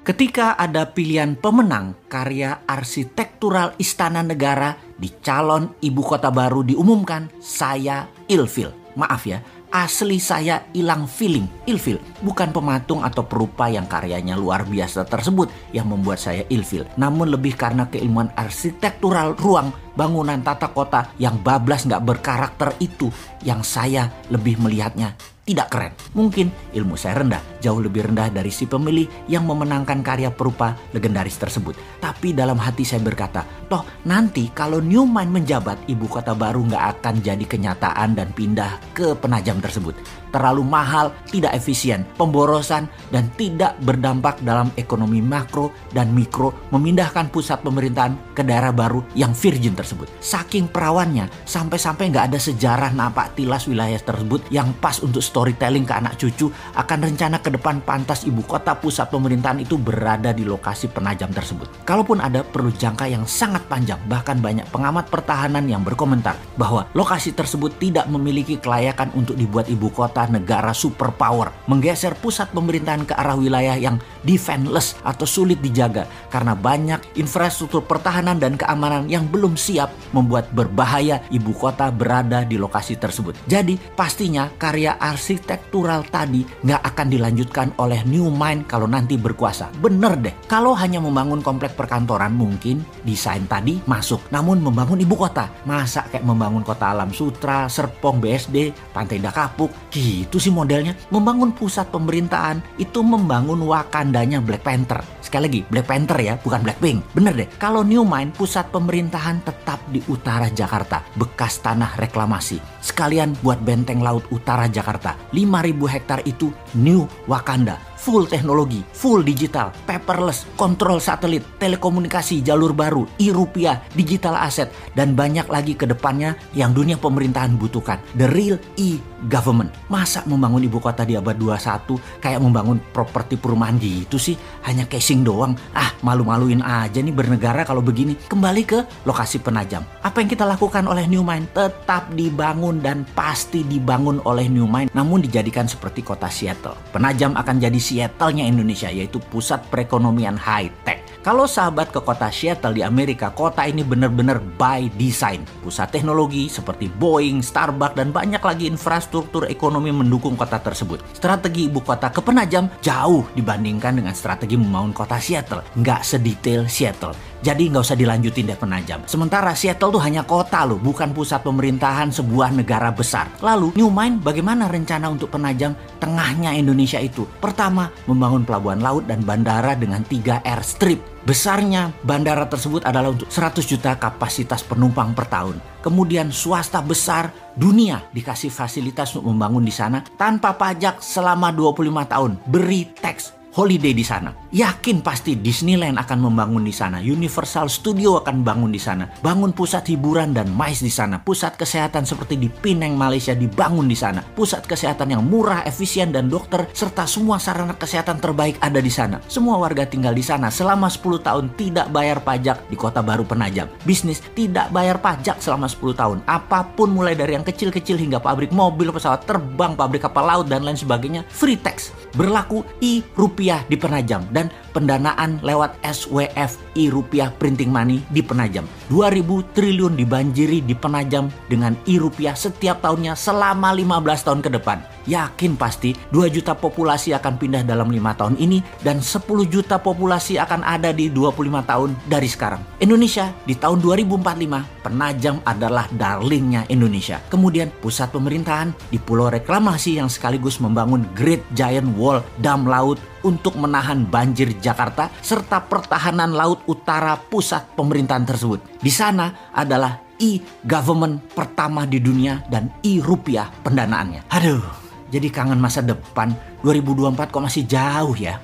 Ketika ada pilihan pemenang karya arsitektural Istana Negara di calon ibu kota baru diumumkan, saya ilfil. Maaf ya, asli saya hilang feeling. Ilfil bukan pematung atau perupa yang karyanya luar biasa tersebut yang membuat saya ilfil, namun lebih karena keilmuan arsitektural ruang, bangunan, tata kota yang bablas gak berkarakter itu yang saya lebih melihatnya tidak keren. Mungkin ilmu saya rendah, jauh lebih rendah dari si pemilih yang memenangkan karya perupa legendaris tersebut. Tapi dalam hati saya berkata, toh nanti kalau New Mind menjabat, ibu kota baru gak akan jadi kenyataan dan pindah ke Penajam tersebut. Terlalu mahal, tidak efisien, pemborosan, dan tidak berdampak dalam ekonomi makro dan mikro memindahkan pusat pemerintahan ke daerah baru yang virgin tersebut. Saking perawannya, sampai-sampai nggak ada sejarah napak tilas wilayah tersebut yang pas untuk storytelling ke anak cucu akan rencana ke depan pantas ibu kota pusat pemerintahan itu berada di lokasi Penajam tersebut. Kalaupun ada, perlu jangka yang sangat panjang, bahkan banyak pengamat pertahanan yang berkomentar bahwa lokasi tersebut tidak memiliki kelayakan untuk dibuat ibu kota negara superpower, menggeser pusat pemerintahan ke arah wilayah yang defenseless atau sulit dijaga karena banyak infrastruktur pertahanan dan keamanan yang belum siap, membuat berbahaya ibu kota berada di lokasi tersebut. Jadi pastinya karya arsitektural tadi nggak akan dilanjutkan oleh New Mind kalau nanti berkuasa. Bener deh, kalau hanya membangun komplek perkantoran mungkin desain tadi masuk, namun membangun ibu kota, masa kayak membangun kota Alam Sutra, Serpong, BSD, Pantai Indah Kapuk, gitu sih modelnya. Membangun pusat pemerintahan itu membangun Wakandanya Black Panther. Sekali lagi, Black Panther ya, bukan Blackpink. Bener deh, kalau New Mind pusat pemerintahan tetap di utara Jakarta, bekas tanah reklamasi. Sekalian buat benteng laut utara Jakarta. 5.000 hektar itu New Wakanda. Full teknologi, full digital, paperless, kontrol satelit, telekomunikasi jalur baru, e-rupiah, digital aset, dan banyak lagi ke depannya yang dunia pemerintahan butuhkan. The real e-government. Masa membangun ibu kota di abad 21 kayak membangun properti perumahan gitu sih? Hanya casing doang. Malu-maluin aja nih bernegara kalau begini. Kembali ke lokasi Penajam. Apa yang kita lakukan oleh New Mind? Tetap dibangun dan pasti dibangun oleh New Mind, namun dijadikan seperti kota Seattle. Penajam akan jadi Seattle-nya Indonesia, yaitu pusat perekonomian high-tech. Kalau sahabat ke kota Seattle di Amerika, kota ini benar-benar by design. Pusat teknologi seperti Boeing, Starbucks, dan banyak lagi infrastruktur ekonomi mendukung kota tersebut. Strategi ibu kota ke Penajam jauh dibandingkan dengan strategi membangun kota Seattle. Nggak sedetail Seattle. Jadi nggak usah dilanjutin deh Penajam. Sementara Seattle tuh hanya kota loh, bukan pusat pemerintahan sebuah negara besar. Lalu New Mind bagaimana rencana untuk Penajam tengahnya Indonesia itu? Pertama, membangun pelabuhan laut dan bandara dengan 3 airstrip. Besarnya bandara tersebut adalah untuk 100 juta kapasitas penumpang per tahun. Kemudian swasta besar dunia dikasih fasilitas untuk membangun di sana tanpa pajak selama 25 tahun. Beri tax holiday di sana. Yakin pasti Disneyland akan membangun di sana. Universal Studio akan bangun di sana. Bangun pusat hiburan dan MICE di sana. Pusat kesehatan seperti di Penang, Malaysia dibangun di sana. Pusat kesehatan yang murah, efisien, dan dokter serta semua sarana kesehatan terbaik ada di sana. Semua warga tinggal di sana selama 10 tahun tidak bayar pajak di kota baru Penajam. Bisnis tidak bayar pajak selama 10 tahun. Apapun mulai dari yang kecil-kecil hingga pabrik mobil, pesawat terbang, pabrik kapal laut, dan lain sebagainya. Free tax. Berlaku e-rupiah di Penajam dan pendanaan lewat SWF e-rupiah printing money di Penajam. 2.000 triliun dibanjiri di Penajam dengan e-rupiah setiap tahunnya selama 15 tahun ke depan. Yakin pasti 2 juta populasi akan pindah dalam 5 tahun ini dan 10 juta populasi akan ada di 25 tahun dari sekarang. Indonesia di tahun 2045, Penajam adalah darlingnya Indonesia. Kemudian pusat pemerintahan di Pulau Reklamasi yang sekaligus membangun Great Giant Wall, dam laut untuk menahan banjir Jakarta serta pertahanan laut utara pusat pemerintahan tersebut. Di sana adalah e-government pertama di dunia dan e-rupiah pendanaannya. Aduh, jadi kangen masa depan. 2024 kok masih jauh ya.